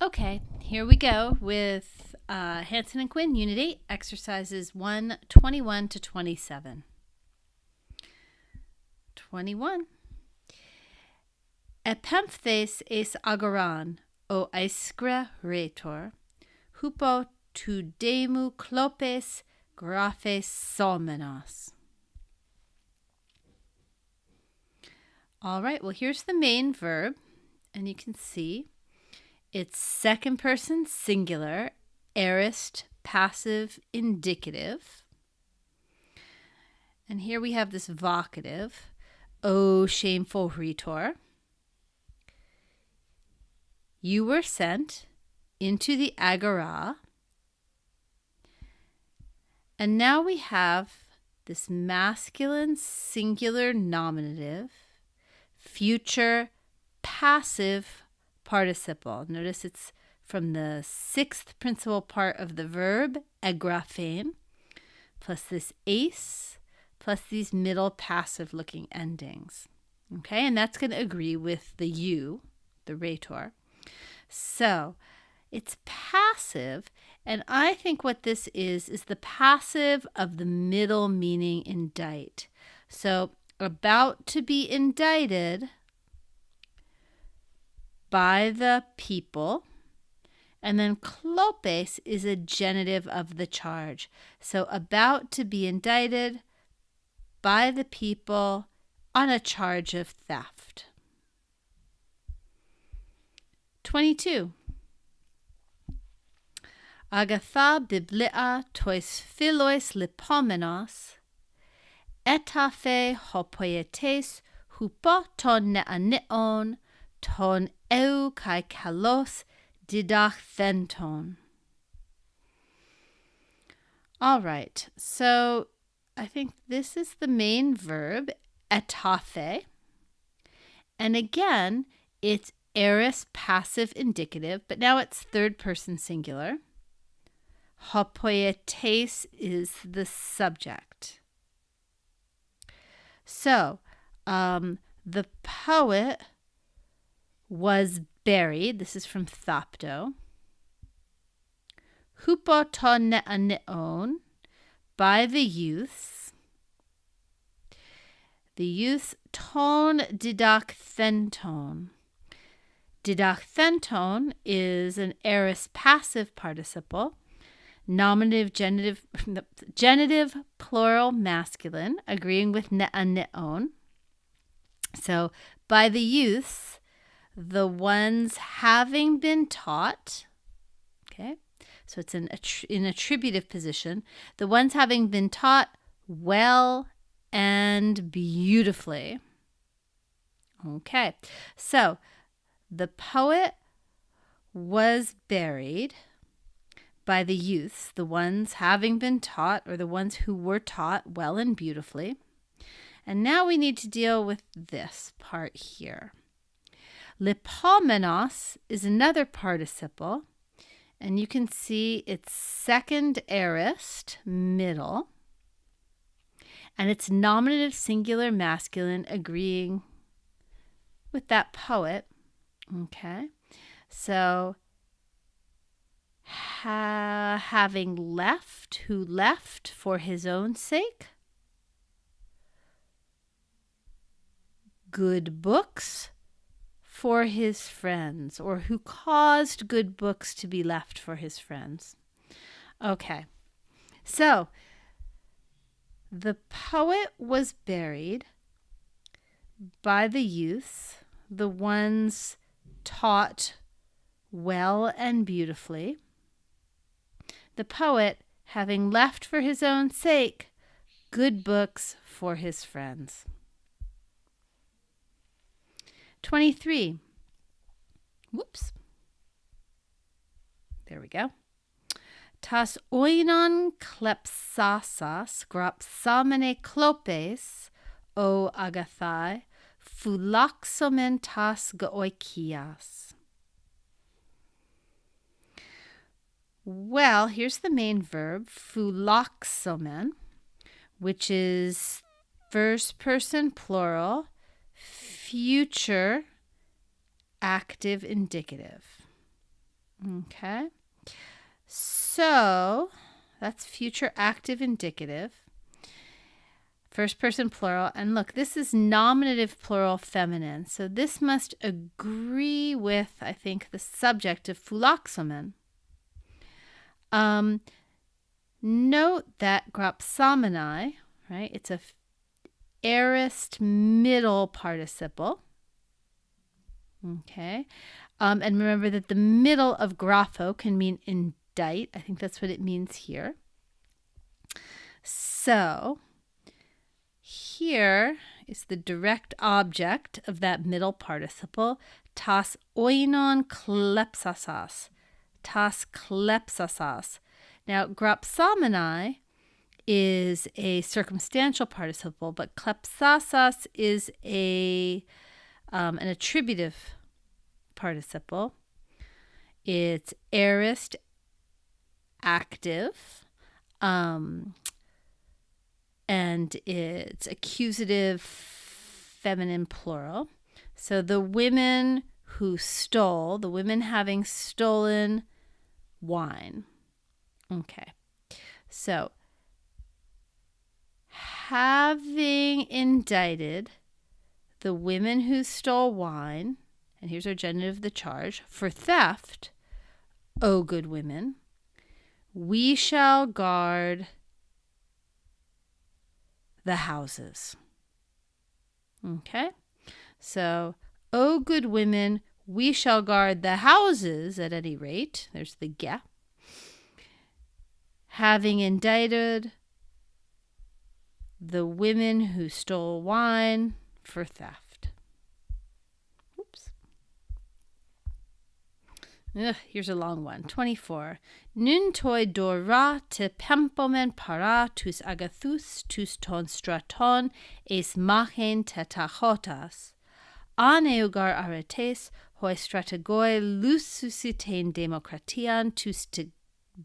Okay, here we go with Hansen and Quinn Unit 8, Exercises 1:21-27. 21. Epemphthes es agoran, o aiscre rhetor, hupo tu demu klopes graphes somenos. All right, well, here's the main verb, and you can see it's second person singular, aorist, passive, indicative. And here we have this vocative, O shameful rhetor. You were sent into the agora. And now we have this masculine singular nominative, future passive participle. Notice it's from the sixth principal part of the verb, agraphein, plus this ace, plus these middle passive looking endings. Okay, and that's going to agree with the you, the rhetor. So it's passive, and I think what this is the passive of the middle meaning indict. So about to be indicted by the people, and then klopes is a genitive of the charge. So about to be indicted by the people on a charge of theft. 22. Agatha biblia tois philois lipomenos, etaphe hopoietes hupo ton neaneon, ton eu kai kalos didacthenton. All right, so I think this is the main verb, etaphe. And again, it's aorist passive indicative, but now it's third person singular. Hopoietes is the subject. So, the poet was buried. This is from Thopto. Hupo ton neaneon, by the youths. The youths ton didacthenton. Didacthenton is an aorist passive participle, nominative, genitive, plural, masculine, agreeing with neaneon. So, by the youths, the ones having been taught, okay, so it's in attributive position, the ones having been taught well and beautifully. Okay, so the poet was buried by the youths, the ones having been taught, or the ones who were taught well and beautifully. And now we need to deal with this part here. Lipomenos is another participle, and you can see it's second aorist, middle, and it's nominative singular masculine, agreeing with that poet. Okay, so having left, who left for his own sake, good books for his friends, or who caused good books to be left for his friends. Okay, so the poet was buried by the youths, the ones taught well and beautifully. The poet having left for his own sake good books for his friends. 23. Whoops. There we go. Tas oinon klepsasas grapsamene klopes, o agathai, phulaxomen tas goikias. Well, here's the main verb, phulaxomen, which is first person plural, future active indicative. Okay. So that's future active indicative. First person plural. And look, this is nominative plural feminine. So this must agree with, I think, the subject of phylloxemen. Note that grapsamini, right? It's a aorist middle participle. Okay. And remember that the middle of grapho can mean indite. I think that's what it means here. So here is the direct object of that middle participle, tas oinon klepsasas. Tas klepsasas. Now, grapsamini is a circumstantial participle, but klepsasas is an attributive participle. It's aorist active, and it's accusative feminine plural. So the women who stole, the women having stolen wine. Okay. So having indicted the women who stole wine, and here's our genitive of the charge, for theft, O good women, we shall guard the houses. Okay? So, O good women, we shall guard the houses at any rate. There's the ge. Having indicted the women who stole wine for theft. Oops. Here's a long one. 24. Nun toi dora te pempomen para tus agathus tus ton straton es machen tetachotas. Aneugar aretes hoi strategoi lus susciten demokratian tus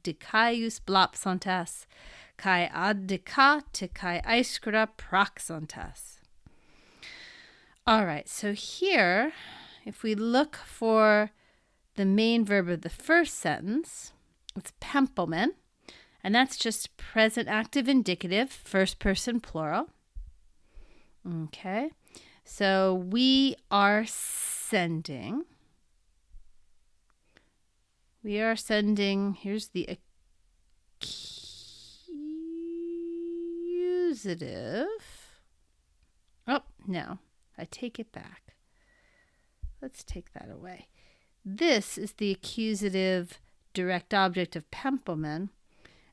decaius blapsontas, kai ad deca te kai aiskra praxontas. All right, so here, if we look for the main verb of the first sentence, it's pempomen, and that's just present active indicative, first person plural. Okay, so we are sending, here's the accusative. Oh, no, I take it back. Let's take that away. This is the accusative direct object of pempomen,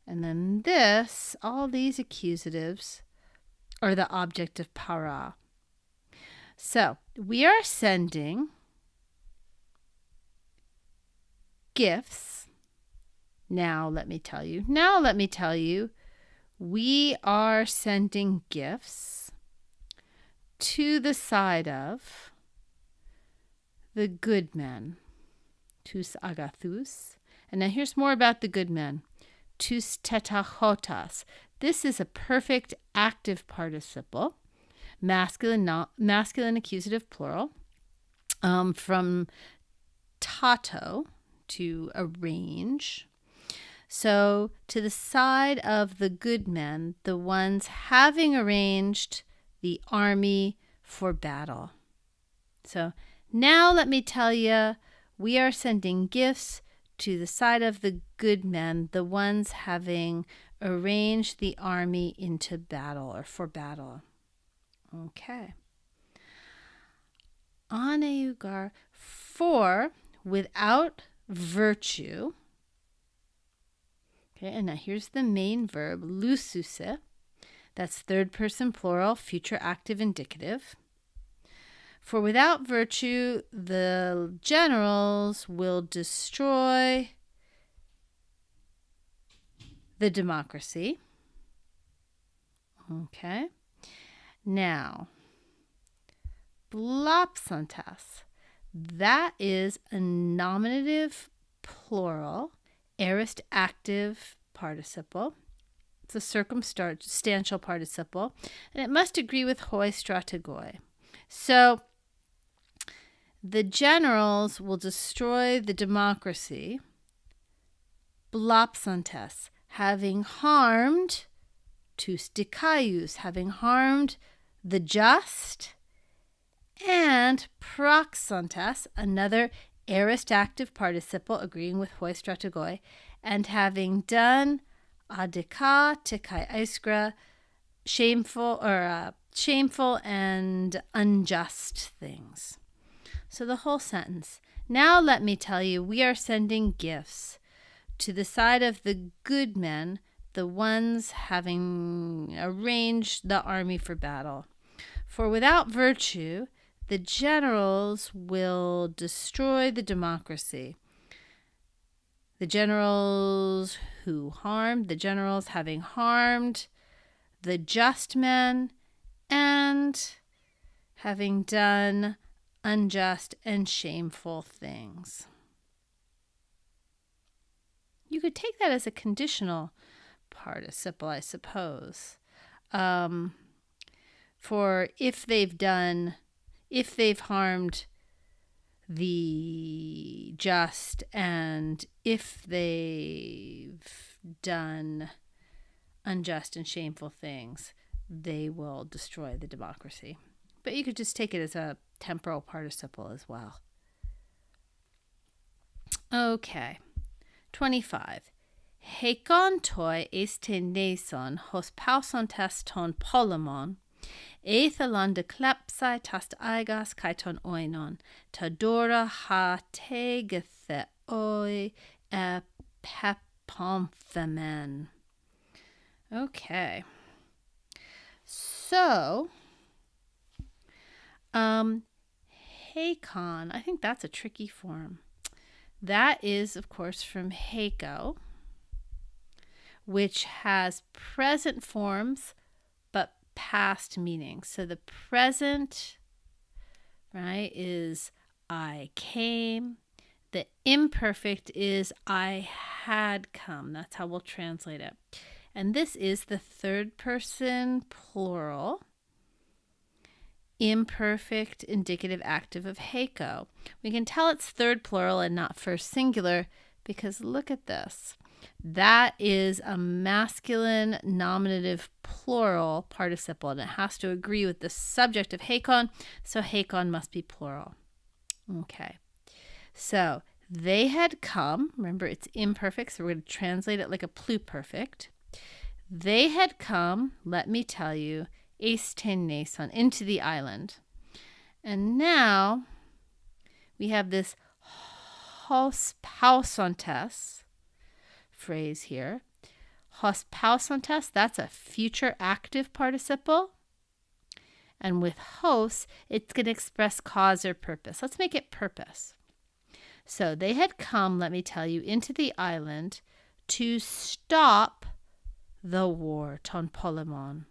and then this, all these accusatives, are the object of para. So we are sending gifts. Now let me tell you, we are sending gifts to the side of the good men. Tus agathus. And now here's more about the good men. Tus tetachotas. This is a perfect active participle, masculine accusative plural, from tato, to arrange. So to the side of the good men, the ones having arranged the army for battle. So now let me tell you, we are sending gifts to the side of the good men, the ones having arranged the army into battle or for battle. Okay. Aneugar, for without virtue. Okay, and now here's the main verb, lususe. That's third person plural, future active indicative. For without virtue, the generals will destroy the democracy. Okay. Now, blapsantas. That is a nominative plural, aorist active participle. It's a circumstantial participle, and it must agree with hoi strategoi. So the generals will destroy the democracy. blopsantes, having harmed, tous dikaius, having harmed the just, and proxantes, another aorist active participle, agreeing with hoi strategoi, and having done adika tikai iskra, shameful and unjust things. So the whole sentence. Now let me tell you, we are sending gifts to the side of the good men, the ones having arranged the army for battle. For without virtue, the generals will destroy the democracy. The generals having harmed the just men and having done unjust and shameful things. You could take that as a conditional participle, I suppose. For if they've harmed the just and if they've done unjust and shameful things, they will destroy the democracy. But you could just take it as a temporal participle as well. Okay. 25. Hekon toi eiste neson hos pausontes ton polemon, eithalon de klepsai tast aigas kai ton oinon, tadora ha tegethe oi e pepomthemen. Okay. So, Hakon, I think that's a tricky form. That is, of course, from Hako, which has present forms but past meanings. So the present, right, is I came. The imperfect is I had come. That's how we'll translate it. And this is the third person plural, imperfect indicative active of Hako. We can tell it's third plural and not first singular because look at this. That is a masculine nominative plural participle, and it has to agree with the subject of Hakon, so Hakon must be plural. Okay, so they had come. Remember, it's imperfect, so we're going to translate it like a pluperfect. They had come, let me tell you, eisten nason, into the island. And now we have this hospausontes phrase here. Hospausontes, that's a future active participle. And with hos, it's going to express cause or purpose. Let's make it purpose. So they had come, let me tell you, into the island to stop the war, ton polemon.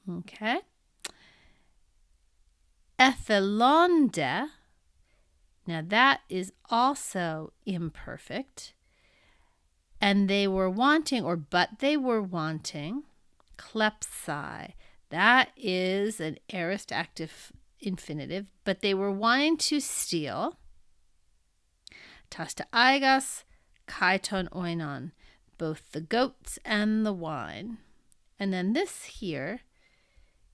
Okay. Ethelonde, now that is also imperfect. And they were wanting, but they were wanting, klepsai. That is an aorist active infinitive, but they were wanting to steal. Tasta aigas, kaiton oinon, both the goats and the wine. And then this here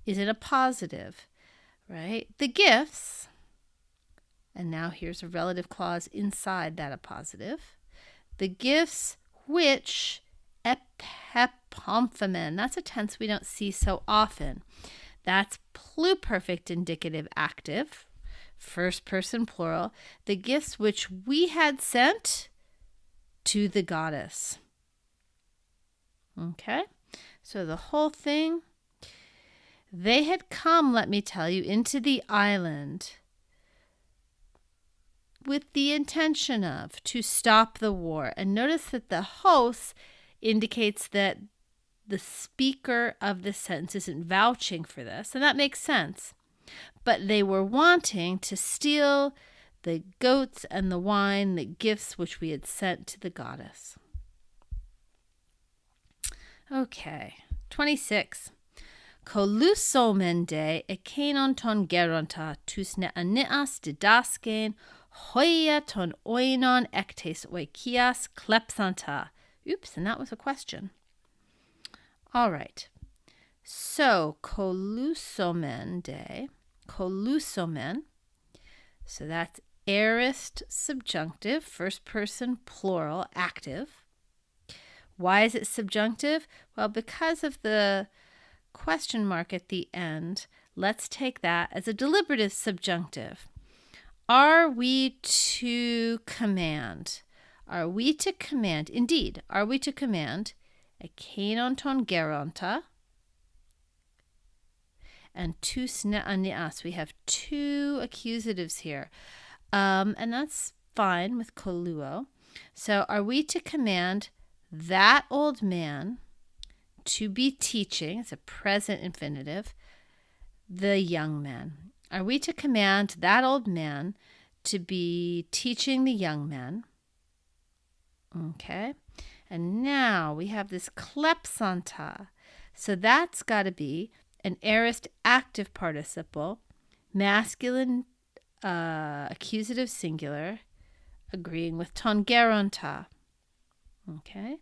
is in a positive, right? The gifts, and now here's a relative clause inside that a positive. The gifts which epepomthemen, that's a tense we don't see so often. That's pluperfect indicative active, first person plural. The gifts which we had sent to the goddess. Okay, so the whole thing. They had come, let me tell you, into the island with the intention of to stop the war. And notice that the host indicates that the speaker of the sentence isn't vouching for this, and that makes sense. But they were wanting to steal the goats and the wine, the gifts which we had sent to the goddess. Okay, 26. Kolusomende ekenon ton geronta tus neaneas didasken Hoia ton oinon ektes oikias klepsanta. Oops, and that was a question. All right. So, kolusomen day. Kolusomen. So that's aorist subjunctive, first person plural, active. Why is it subjunctive? Well, because of the question mark at the end, let's take that as a deliberative subjunctive. Are we to command? Are we to command? Indeed, are we to command a kainon ton geronta and tus neanias? We have two accusatives here, and that's fine with koluo. So, are we to command that old man to be teaching? It's a present infinitive. The young man. Are we to command that old man to be teaching the young men? Okay. And now we have this klepsanta. So that's got to be an aorist active participle, masculine accusative singular, agreeing with ton geronta. Okay.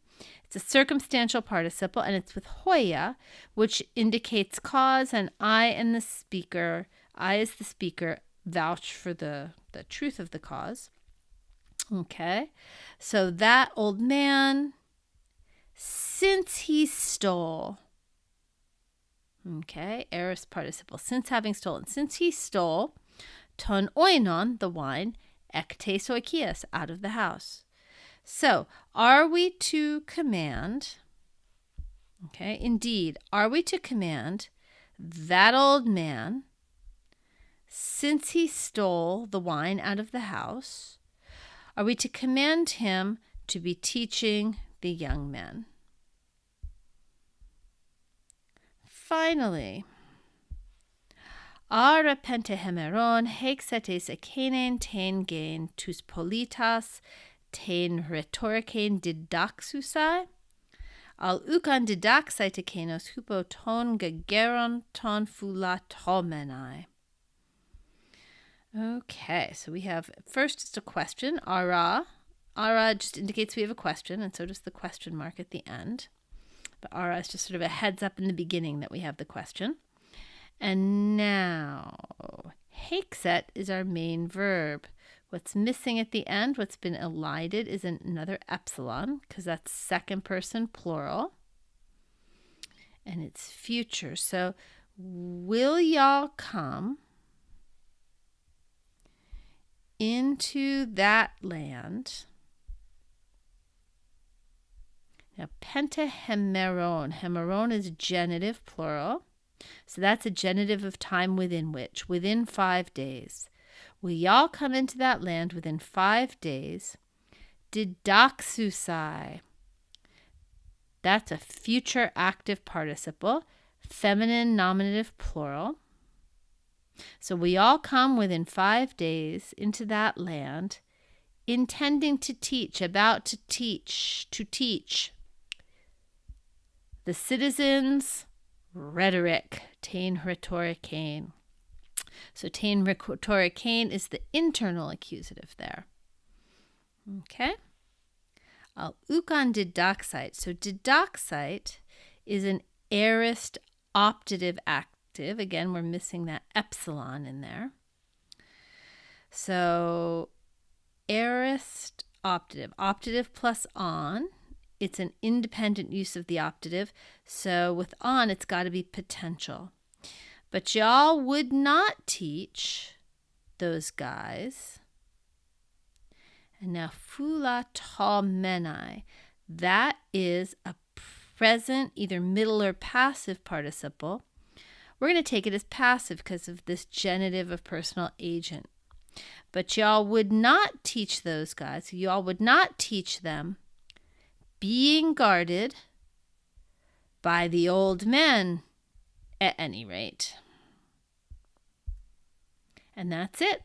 It's a circumstantial participle, and it's with hoia, which indicates cause, and I as the speaker, vouch for the truth of the cause. Okay. So that old man, since he stole. Okay. Aorist participle, since having stolen. Since he stole, ton oinon, the wine, ektes oikias, out of the house. So, are we to command, okay, indeed, are we to command that old man, since he stole the wine out of the house, are we to command him to be teaching the young men? Finally, ara pentehemeron hexetes ekenen ten gain tus politas ten rhetorikein didaxusai, al ukan didaxai tekenos hupo ton gegeron ton fula tomenai. Okay, so we have first just a question. Ara just indicates we have a question, and so does the question mark at the end. But ara is just sort of a heads up in the beginning that we have the question. And now, hexet is our main verb. What's missing at the end, what's been elided, is another epsilon, because that's second person plural. And it's future. So, will y'all come into that land? Now, pentahemeron. Hemeron is genitive plural. So that's a genitive of time within which, within 5 days. Will y'all come into that land within 5 days? Didaxusai. That's a future active participle, feminine nominative plural. So we all come within 5 days into that land, intending to teach, about to teach, the citizens rhetoric, tein rhetorikein. So tein rhetorikein is the internal accusative there. Okay. Al ukan didaxite. So didaxite is an aorist optative active. Again, we're missing that epsilon in there. So aorist optative. Optative plus on. It's an independent use of the optative. So with on, it's got to be potential. But y'all would not teach those guys. And now fula ta menai. That is a present, either middle or passive participle. We're going to take it as passive because of this genitive of personal agent. But y'all would not teach those guys. Y'all would not teach them being guarded by the old men, at any rate. And that's it.